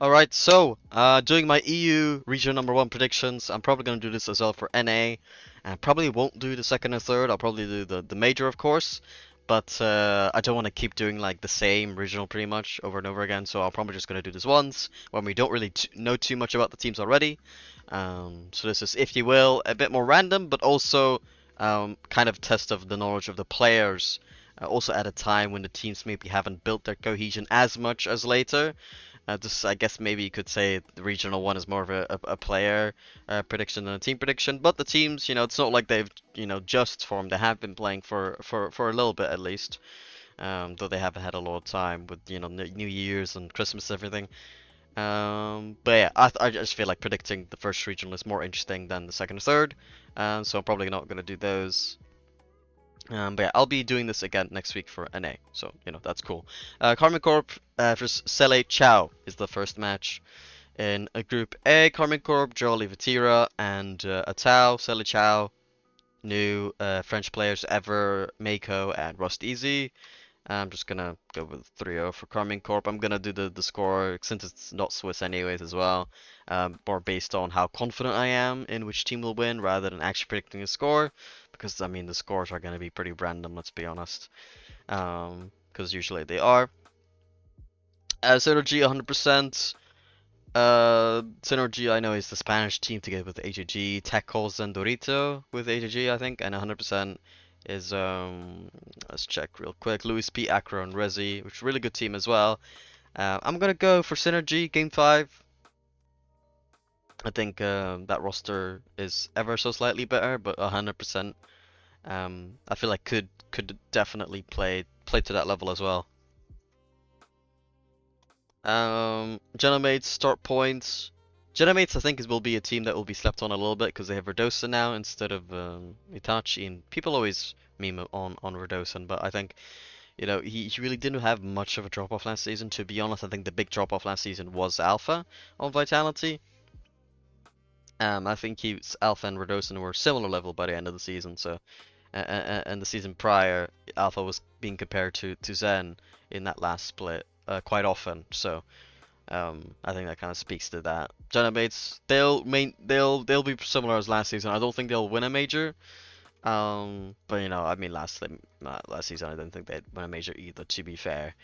Alright, so doing my EU region number 1 predictions. I'm probably going to do this as well for NA. And I probably won't do the second or third. I'll probably do the major, of course. But I don't want to keep doing like the same regional pretty much over and over again. So I'm probably just going to do this once when we don't really know too much about the teams already. So this is, if you will, a bit more random, but also kind of test of the knowledge of the players. Also at a time when the teams maybe haven't built their cohesion as much as later. Just, I guess maybe you could say the regional one is more of a player prediction than a team prediction. But the teams, it's not like they've, just formed. They have been playing for a little bit at least. Though they haven't had a lot of time with, New Year's and Christmas and everything. But yeah, I just feel like predicting the first regional is more interesting than the second or third. So I'm probably not going to do those. But yeah, I'll be doing this again next week for NA, so that's cool. Karmine Corp versus Sele Chow is the first match in Group A. Karmine Corp, Jolly Vatira, and Atao, Sele Chow, new French players ever, Mako and Rust Easy. I'm just gonna go with 3-0 for Karmine Corp. I'm gonna do the score since it's not Swiss anyways as well. More based on how confident I am in which team will win rather than actually predicting a score. Because I mean the scores are gonna be pretty random, let's be honest. Because usually they are. Synergy 100%. Synergy I know is the Spanish team together with AGG, Tackles and Dorito with AGG I think, and 100% is let's check real quick. Luis P, Acro and Rezi, which is a really good team as well. I'm gonna go for Synergy Game 5. I think that roster is ever so slightly better, but 100%. I feel like could definitely play to that level as well. Genomates start points. Genomates, I think, will be a team that will be slept on a little bit because they have Verdosa now instead of Itachi, and people always meme on Verdosa, but I think he really didn't have much of a drop off last season. To be honest, I think the big drop off last season was Alpha on Vitality. I think Alpha and Verdosa were similar level by the end of the season, so and the season prior, Alpha was being compared to Zen in that last split quite often. So I think that kind of speaks to that. Genomates, they'll be similar as last season. I don't think they'll win a major. But I mean last season I didn't think they'd win a major either. To be fair.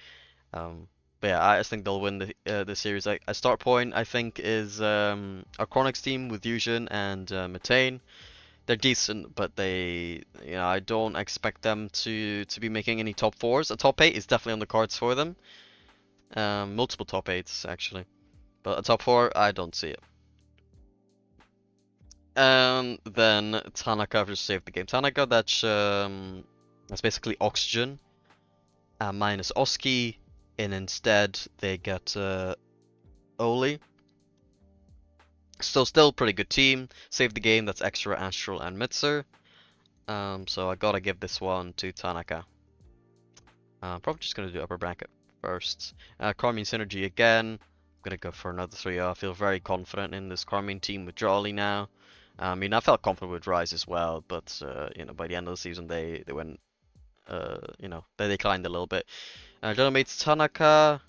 But yeah, I just think they'll win the series. Like a start point, I think is a Chronix team with Fusion and Methane. They're decent, but I don't expect them to be making any top fours. A top 8 is definitely on the cards for them. Multiple top 8s actually, but a top 4 I don't see it. Then Tanaka versus Save the Game. Tanaka, that's basically Oxygen minus Oski, and instead they get Oli. So still pretty good team. Save the Game, that's Extra, Astral, and Mitzer. So I gotta give this one to Tanaka. Probably just gonna do upper bracket first. Karmine Synergy again. I'm gonna go for another 3-0. I feel very confident in this Karmine team with Jolly now. I mean, I felt confident with Rise as well, but by the end of the season they went, they declined a little bit. Genomates Tanaka.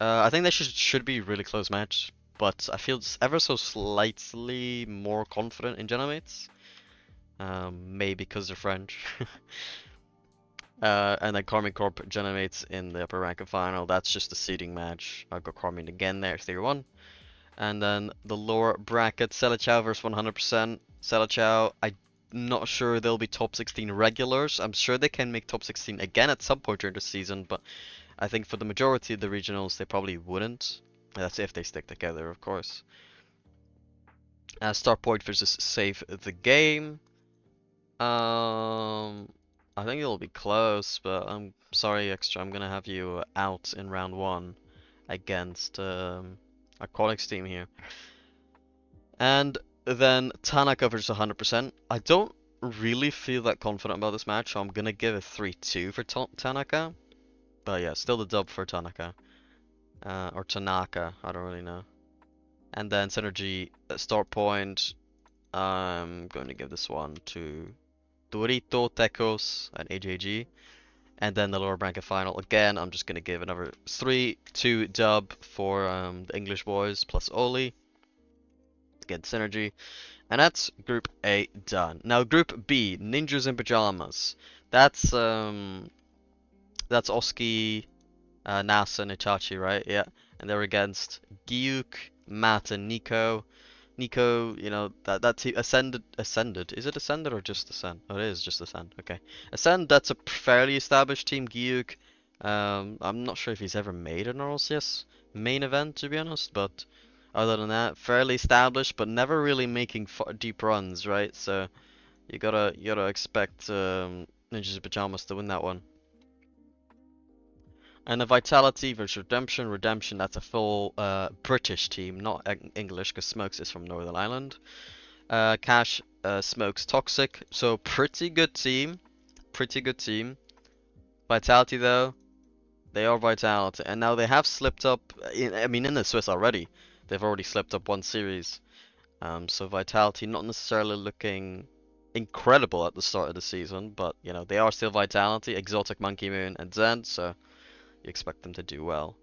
I think they should be really close match, but I feel just ever so slightly more confident in Genomates. Maybe because they're French. And then Karmine Corp Genomates in the upper rank final. That's just a seeding match. I'll go Karmine again there, 3-1. And then the lower bracket, Selichow versus 100%. Selichow, I'm not sure they'll be top 16 regulars. I'm sure they can make top 16 again at some point during the season, but I think for the majority of the regionals, they probably wouldn't. That's if they stick together, of course. Start point versus Save the Game. I think it'll be close, but I'm sorry, Extra. I'm gonna have you out in round 1 against Aquatics team here. And then Tanaka versus 100%. I don't really feel that confident about this match, so I'm gonna give it 3-2 for Tanaka. But yeah, still the dub for Tanaka. Or Tanaka, I don't really know. And then Synergy start point. I'm going to give this one to Dorito, Tecos, and AJG. And then the lower bracket final, again, I'm just going to give another 3-2 dub for the English boys plus Oli to get synergy. And that's Group A done. Now Group B, Ninjas in Pajamas. That's Oski, Nasa, and Itachi, right? Yeah. And they're against Gyuk, Matt, and Nico. Nico, you know, that team ascended. Is it ascended or just ascend? Oh, it is just ascend. Okay. Ascend, that's a fairly established team. Gyuk, I'm not sure if he's ever made an RLCS main event, to be honest, but other than that, fairly established, but never really making deep runs, right? So you gotta expect Ninjas in Pajamas to win that one. And the Vitality versus Redemption. Redemption, that's a full British team, not English, because Smokes is from Northern Ireland. Cash, Smokes, Toxic. So pretty good team. Pretty good team. Vitality, though, they are Vitality. And now they have slipped up, I mean, in the Swiss already. They've already slipped up one series. So Vitality not necessarily looking incredible at the start of the season, but, you know, they are still Vitality. Exotic, Monkey Moon, and Zen, so you expect them to do well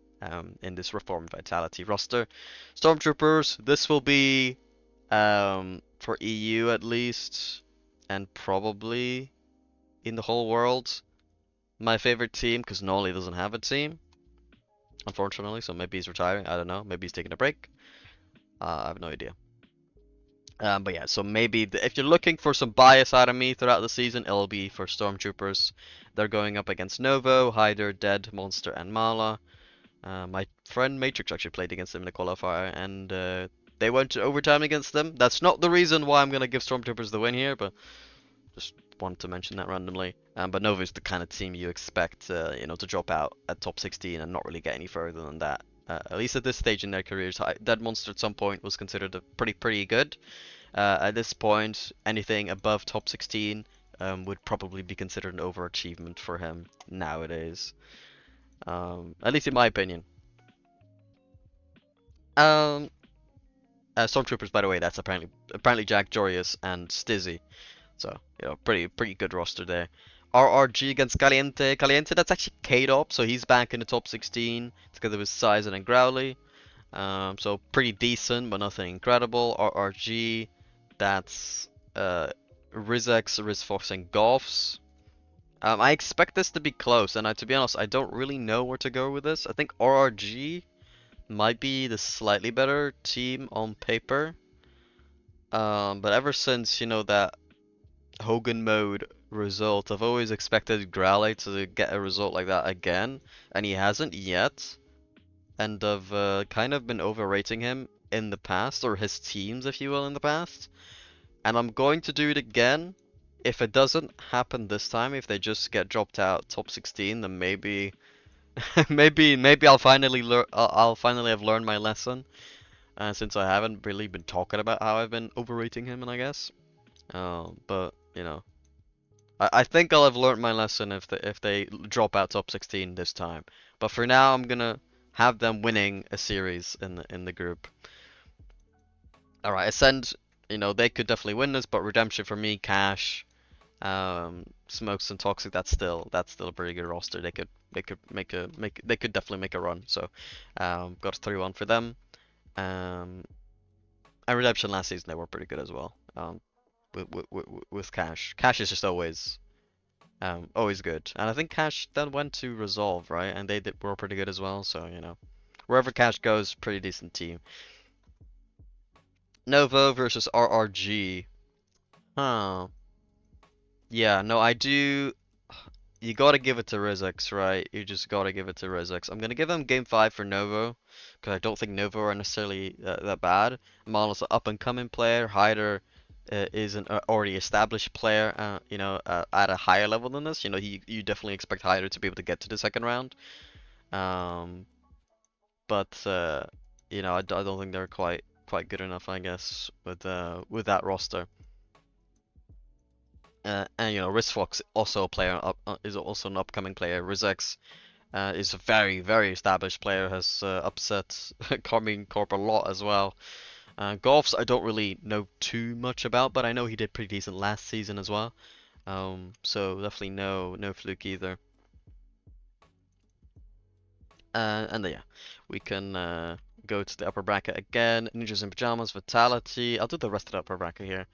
in this reformed Vitality roster. Stormtroopers, this will be for EU at least, and probably in the whole world, my favorite team, because Nolly doesn't have a team, unfortunately, so maybe he's retiring, I don't know, maybe he's taking a break, I have no idea. But yeah, so maybe if you're looking for some bias out of me throughout the season, it'll be for Stormtroopers. They're going up against Novo, Hyder, Dead, Monster, and Mala. My friend Matrix actually played against them in the qualifier, and they went to overtime against them. That's not the reason why I'm going to give Stormtroopers the win here, but just wanted to mention that randomly. But Nova is the kind of team you expect, you know, to drop out at top 16 and not really get any further than that. At least at this stage in their careers. Dead Monster at some point was considered a pretty good. At this point, anything above top 16 would probably be considered an overachievement for him nowadays. At least in my opinion. Um, Stormtroopers, by the way, that's apparently Jack, Jorius, and Stizzy. So, you know, pretty good roster there. RRG against Caliente. Caliente, that's actually K-Dop, so he's back in the top 16 together with Sizen and Growly. So pretty decent, but nothing incredible. RRG, that's Rizex, Rizfox, and Goffs. I expect this to be close, and to be honest, I don't really know where to go with this. I think RRG might be the slightly better team on paper. But ever since, you know, that Hogan mode result, I've always expected Growly to get a result like that again, and he hasn't yet. And I've kind of been overrating him in the past, or his teams, if you will, in the past. And I'm going to do it again. If it doesn't happen this time, if they just get dropped out top 16, then maybe, maybe I'll finally I'll finally have learned my lesson. Since I haven't really been talking about how I've been overrating him, and I guess. But you know, I think I'll have learned my lesson if they drop out top 16 this time. But for now, I'm gonna have them winning a series in the group. All right, Ascend, you know, they could definitely win this, but Redemption for me, Cash, Smokes and Toxic, that's still a pretty good roster. They could they could definitely make a run. So, got a 3-1 for them. And Redemption last season they were pretty good as well. With Cash, Cash is just always good. And I think Cash then went to Resolve, right? And were pretty good as well. So you know, wherever Cash goes, pretty decent team. Novo versus RRG. Huh. Yeah, no, I do. You gotta give it to Rizex, right? You just gotta give it to Rizex. I'm gonna give him game 5 for Novo, because I don't think Novo are necessarily that bad. Mal's an up-and-coming player. Hyder is an already established player, you know, at a higher level than this. You know, you definitely expect Hyder to be able to get to the second round. But you know, I don't think they're quite good enough, I guess, with that roster. And you know, Rizfox also a player is also an upcoming player. Rizex is a very established player, has upset Karmine Corp a lot as well. Golfs I don't really know too much about, but I know he did pretty decent last season as well. So definitely no fluke either. And then, yeah, we can go to the upper bracket again. Ninjas in Pajamas, Vitality. I'll do the rest of the upper bracket here.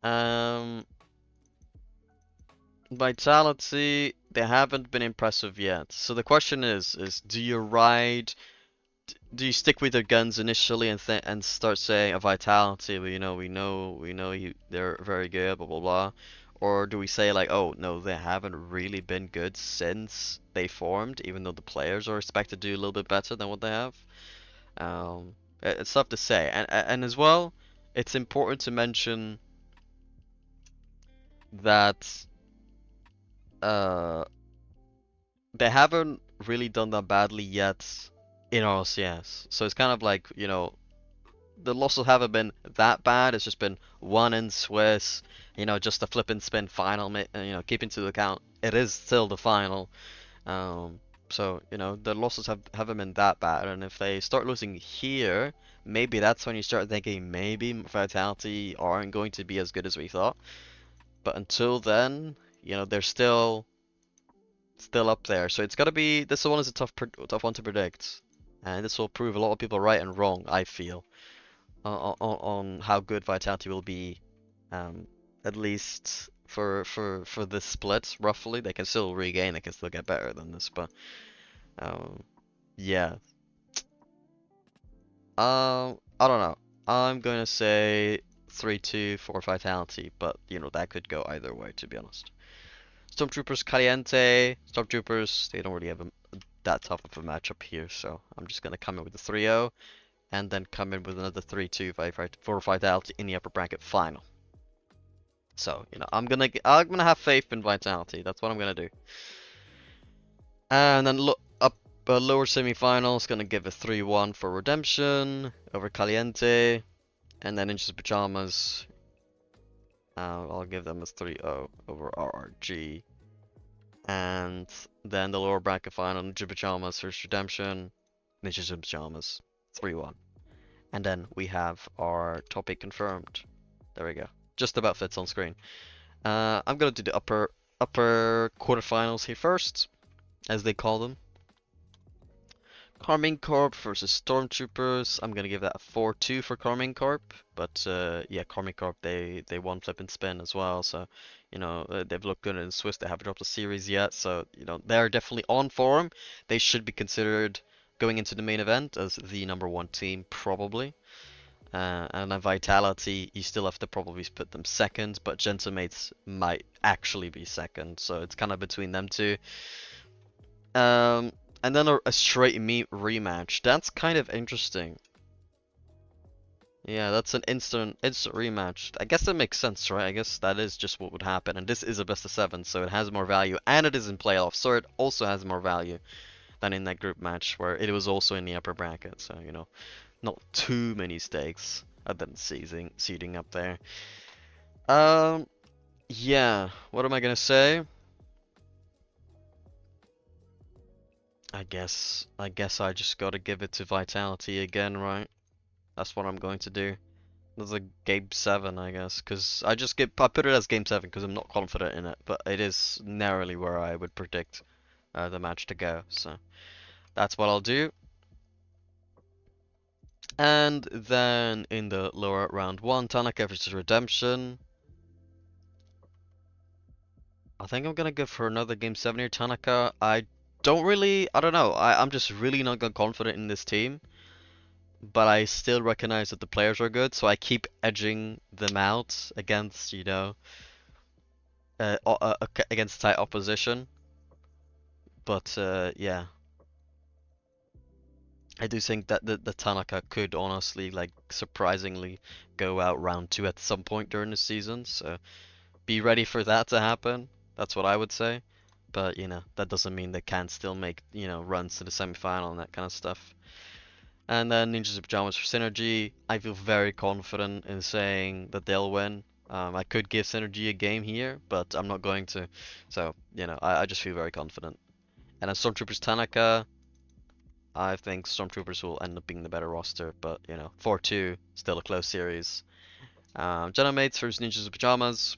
Um, Vitality, they haven't been impressive yet. So the question is do you ride? Do you stick with your guns initially and start saying a Vitality? Well, we know they're very good, blah blah blah. Or do we say like, oh no, they haven't really been good since they formed, even though the players are expected to do a little bit better than what they have? It's tough to say, and as well, it's important to mention that uh they haven't really done that badly yet in RLCS. So it's kind of like, the losses haven't been that bad. It's just been one in Swiss, just a flip and spin final. Keeping to account, it is still the final. Um, so the losses haven't been that bad. And if they start losing here, maybe that's when you start thinking maybe Vitality aren't going to be as good as we thought. But until then, they're still up there. So it's gotta be. This one is a tough one to predict, and this will prove a lot of people right and wrong. I feel on how good Vitality will be, um, at least for this split. Roughly, they can still regain. They can still get better than this, but yeah. I don't know. I'm gonna say 3-2 for Vitality, but that could go either way, to be honest. Stormtroopers Caliente. Stormtroopers, they don't really have that tough of a matchup here, so I'm just gonna come in with a 3-0 and then come in with another 3-2 for Vitality in the upper bracket final. So, I'm gonna have faith in Vitality. That's what I'm gonna do. And then look up lower semi-finals, gonna give a 3-1 for Redemption over Caliente, and then Ninjas Pajamas, I'll give them a 3-0 over RRG. And then the lower bracket final, Ninja Pajamas versus Redemption, Ninjas in Pajamas, 3-1. And then we have our top 8 confirmed. There we go. Just about fits on screen. I'm gonna do the upper quarterfinals here first, as they call them. Karmine Corp versus Stormtroopers. I'm gonna give that a 4-2 for Karmine Corp. But yeah, Karmine Corp they won flip and spin as well. So they've looked good in Swiss. They haven't dropped a series yet. So they're definitely on form. They should be considered going into the main event as the #1 team probably. And then Vitality, you still have to probably put them second, but Gentlemates might actually be second, so it's kind of between them two. And then a straight meat rematch. That's kind of interesting. Yeah, that's an instant rematch. I guess that makes sense, right? I guess that is just what would happen. And this is a best of 7, so it has more value, and it is in playoffs, so it also has more value than in that group match where it was also in the upper bracket. So not too many stakes other than seeding up there. Yeah. What am I gonna say? I guess I just gotta give it to Vitality again, right? That's what I'm going to do. There's a game 7, I guess, because I put it as game 7 because I'm not confident in it, but it is narrowly where I would predict the match to go. So that's what I'll do. And then in the lower round 1, Tanaka versus Redemption. I think I'm gonna go for another game 7 here, Tanaka. I don't know. I'm just really not confident in this team, but I still recognize that the players are good, so I keep edging them out against, against tight opposition. But yeah, I do think that the Tanaka could honestly, like, surprisingly go out round 2 at some point during the season, so be ready for that to happen. That's what I would say. But, that doesn't mean they can't still make, runs to the semi-final and that kind of stuff. And then Ninjas in Pajamas for Synergy. I feel very confident in saying that they'll win. I could give Synergy a game here, but I'm not going to. So, I just feel very confident. And then Stormtroopers Tanaka. I think Stormtroopers will end up being the better roster, but 4-2, still a close series. Jedi Mates versus Ninjas in Pajamas.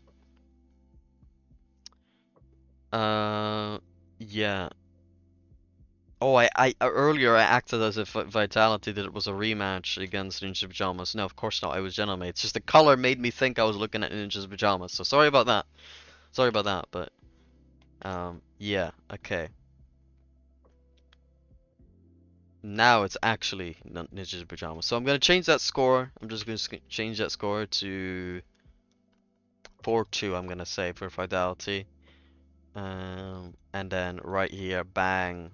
Yeah. Oh, I earlier I acted as if Vitality that it was a rematch against Ninja Pajamas. No, of course not. I was Genome. It's just the color made me think I was looking at Ninja's Pajamas. So sorry about that. Sorry about that, but yeah, okay. Now it's actually Ninja's Pajamas. So I'm gonna change that score. I'm just gonna change that score to 4-2. I'm gonna say for Fidelity. And then right here, bang.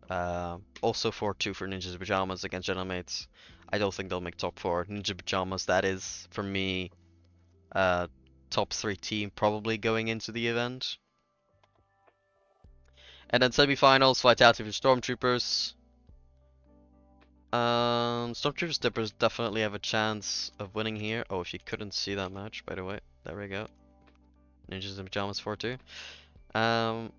Also 4-2 for Ninja's Pajamas against Gentlemates. I don't think they'll make top four. Ninja Pajamas, that is for me, uh, top three team probably going into the event. And then semi-finals, Vitality for Stormtroopers. Stormtroopers Dippers definitely have a chance of winning here. Oh, if you couldn't see that match, by the way, there we go. Ninjas in Pajamas 4-2. Um,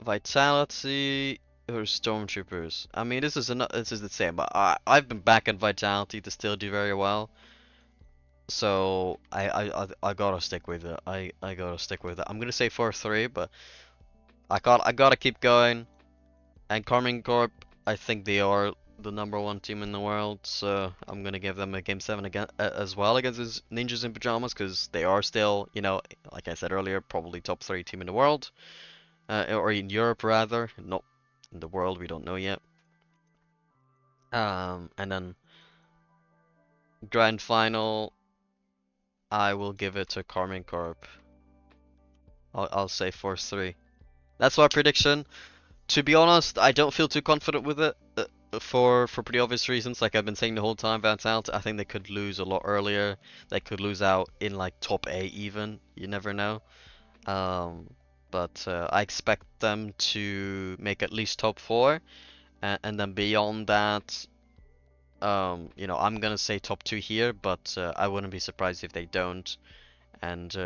Vitality or Stormtroopers. I mean, this is the same, but I've been backing Vitality to still do very well. So I gotta stick with it. I gotta stick with it. I'm gonna say 4-3, but I gotta keep going. And Karmine Corp, I think they are the number one team in the world, so I'm gonna give them a game 7 again as well against these Ninjas in Pajamas, because they are still, you know, like I said earlier, probably top 3 team in the world, or in Europe rather, not in the world, we don't know yet. And then grand final, I will give it to Karmine Corp. I'll say 4-3. That's my prediction. To be honest, I don't feel too confident with it for pretty obvious reasons. Like I've been saying the whole time, Vance out. I think they could lose a lot earlier. They could lose out in like top 8 even. You never know. Um, but I expect them to make at least top 4, and then beyond that, you know, I'm gonna say top 2 here, but I wouldn't be surprised if they don't. And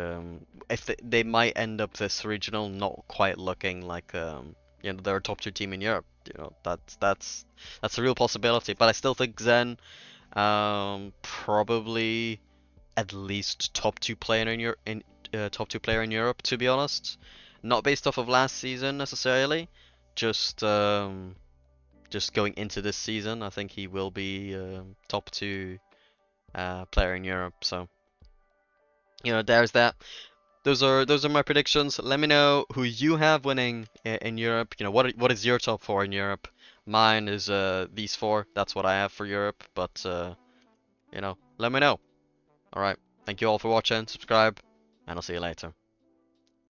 if they might end up this regional not quite looking like you know, they're a top 2 team in Europe. You know, that's a real possibility. But I still think Zen probably at least top 2 player in top 2 player in Europe, to be honest. Not based off of last season necessarily, just just going into this season. I think he will be top 2 player in Europe. So you know, there's that. Those are my predictions. Let me know who you have winning in Europe. You know, what is your top 4 in Europe? Mine is these 4. That's what I have for Europe. But you know, let me know. All right. Thank you all for watching. Subscribe, and I'll see you later.